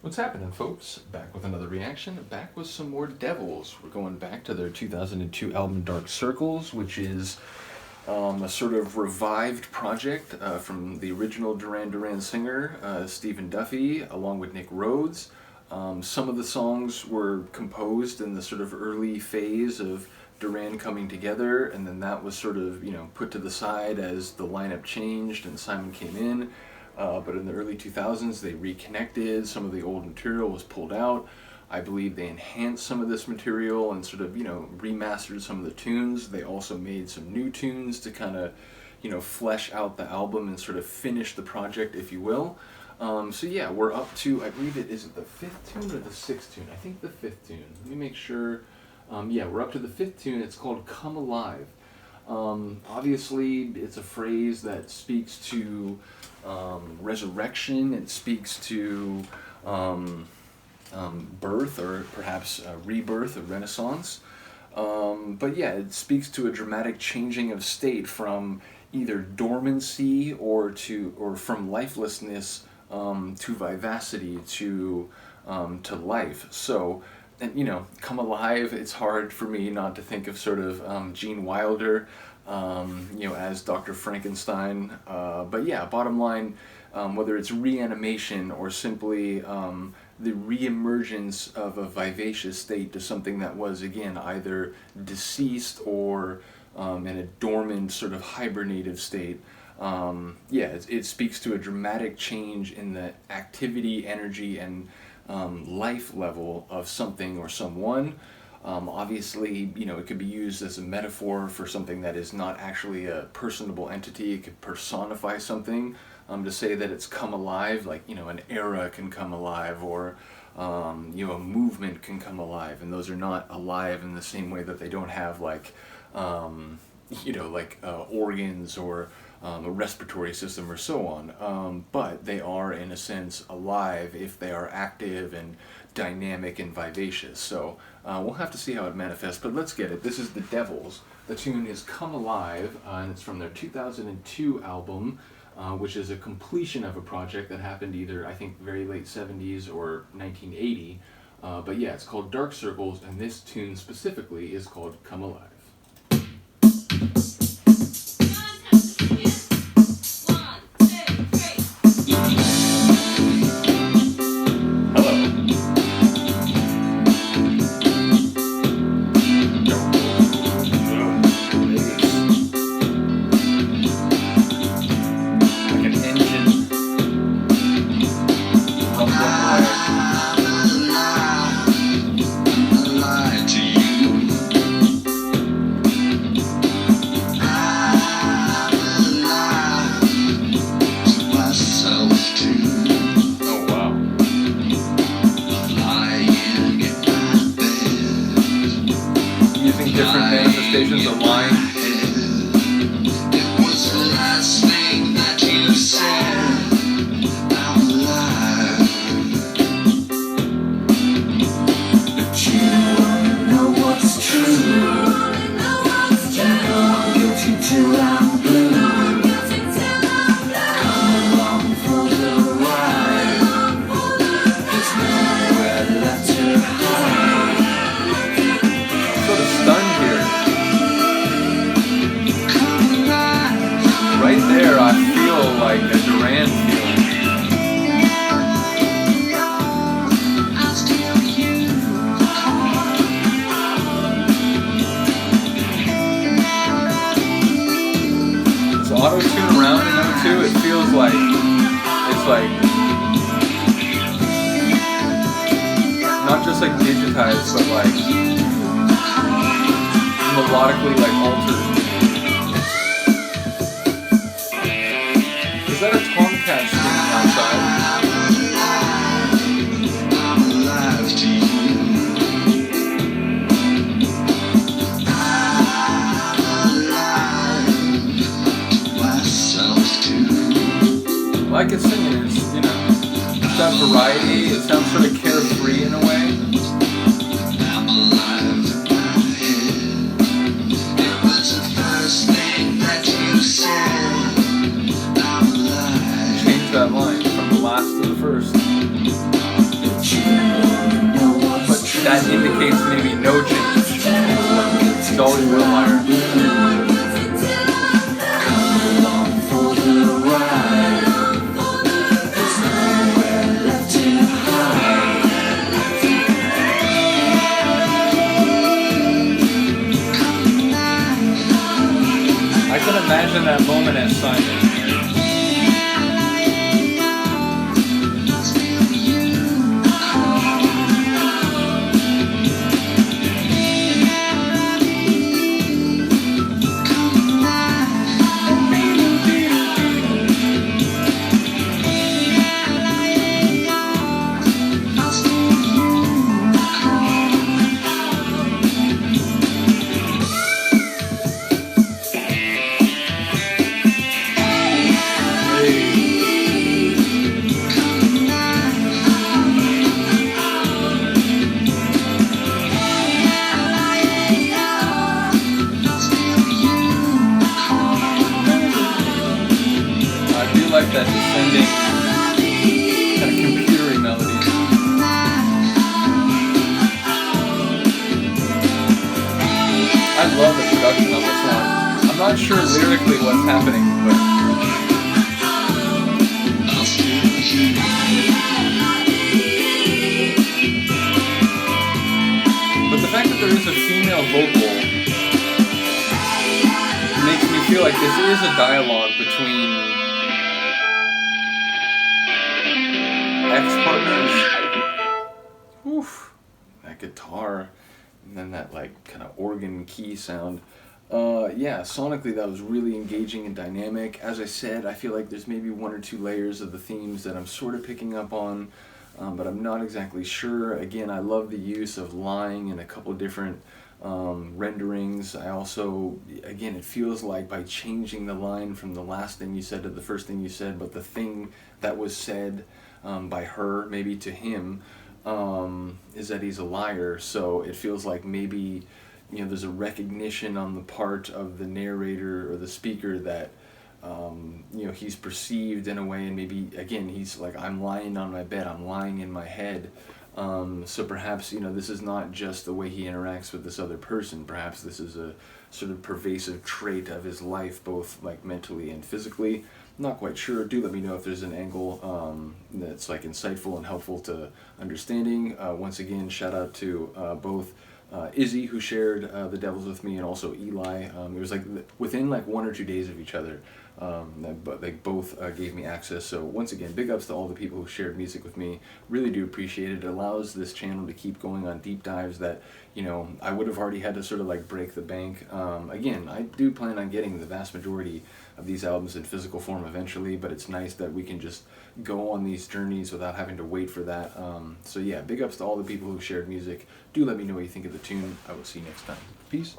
What's happening, folks? Back with another reaction, back with some more Devils. We're going back to their 2002 album Dark Circles, which is a sort of revived project from the original Duran Duran singer, Stephen Duffy, along with Nick Rhodes. Some of the songs were composed in the sort of early phase of Duran coming together, and then that was sort of, put to the side as the lineup changed and Simon came in. But in the early 2000s, they reconnected. Some of the old material was pulled out. I believe they enhanced some of this material and sort of, remastered some of the tunes. They also made some new tunes to kind of, flesh out the album and sort of finish the project, if you will. So yeah, we're up to, I believe is it the fifth tune or the sixth tune? I think the fifth tune. Let me make sure. Yeah, we're up to the fifth tune. It's called Come Alive. Obviously, it's a phrase that speaks to resurrection. It speaks to birth, or perhaps rebirth, or renaissance. But yeah, it speaks to a dramatic changing of state from either dormancy or from lifelessness to vivacity to life. So, and Come Alive, it's hard for me not to think of sort of Gene Wilder, as Dr. Frankenstein. But yeah, bottom line, whether it's reanimation or simply the reemergence of a vivacious state to something that was, again, either deceased or in a dormant, sort of hibernative state. It speaks to a dramatic change in the activity, energy, and life level of something or someone. Obviously, it could be used as a metaphor for something that is not actually a personable entity. It could personify something, to say that it's come alive, like, an era can come alive, or, a movement can come alive, and those are not alive in the same way that they don't have, like, organs or a respiratory system or so on. But they are, in a sense, alive if they are active and dynamic and vivacious. So we'll have to see how it manifests, but let's get it. This is the Devils. The tune is Come Alive, and it's from their 2002 album, which is a completion of a project that happened either, I think, very late 70s or 1980. But yeah, it's called Dark Circles, and this tune specifically is called Come Alive. Different manifestations of line. It was the last thing that you said. I'm alive. But you wanna know what's true. You know I'm guilty till I'm blue. Come along for the ride. There's nowhere left to hide. Stunned here. Right there, I feel like a Duran feeling. This auto-tune around in O2, it feels like it's like not just like digitized, but like melodically, like, altered. Is that a tomcat screaming outside? I'm alive to you. I'm alive to myself too. I like it singing. It's got variety. It sounds sort of carefree in a way. I'm alive in my head. It was the first thing that you said. I'm alive. Change that line from the last to the first. But that indicates maybe no change. He's always been a liar. I can imagine that moment as Simon. Like that descending kind of computery melody. I love the production on this one. I'm not sure lyrically what's happening, but the fact that there is a female vocal makes me feel like this is a dialogue between ex-partners. Oof, that guitar, and then that like kind of organ key sound. Yeah, sonically that was really engaging and dynamic. As I said, I feel like there's maybe one or two layers of the themes that I'm sort of picking up on, but I'm not exactly sure. Again, I love the use of lying in a couple different renderings. I also, again, it feels like by changing the line from the last thing you said to the first thing you said, but the thing that was said by her, maybe to him, is that he's a liar. So it feels like maybe, you know, there's a recognition on the part of the narrator or the speaker that, you know, he's perceived in a way, and maybe, again, he's like, I'm lying on my bed, I'm lying in my head. So perhaps, you know, this is not just the way he interacts with this other person. Perhaps this is a sort of pervasive trait of his life, both like mentally and physically. Not quite sure. Do let me know if there's an angle that's like insightful and helpful to understanding. Once again, shout out to both Izzy, who shared The Devils with me, and also Eli. It was like within like 1 or 2 days of each other, but they both gave me access. So once again, big ups to all the people who shared music with me. Really do appreciate it. It allows this channel to keep going on deep dives that, you know, I would have already had to sort of like break the bank. Again, I do plan on getting the vast majority of these albums in physical form eventually, but it's nice that we can just go on these journeys without having to wait for that. So yeah, big ups to all the people who shared music. Do let me know what you think of the tune. I will see you next time. Peace.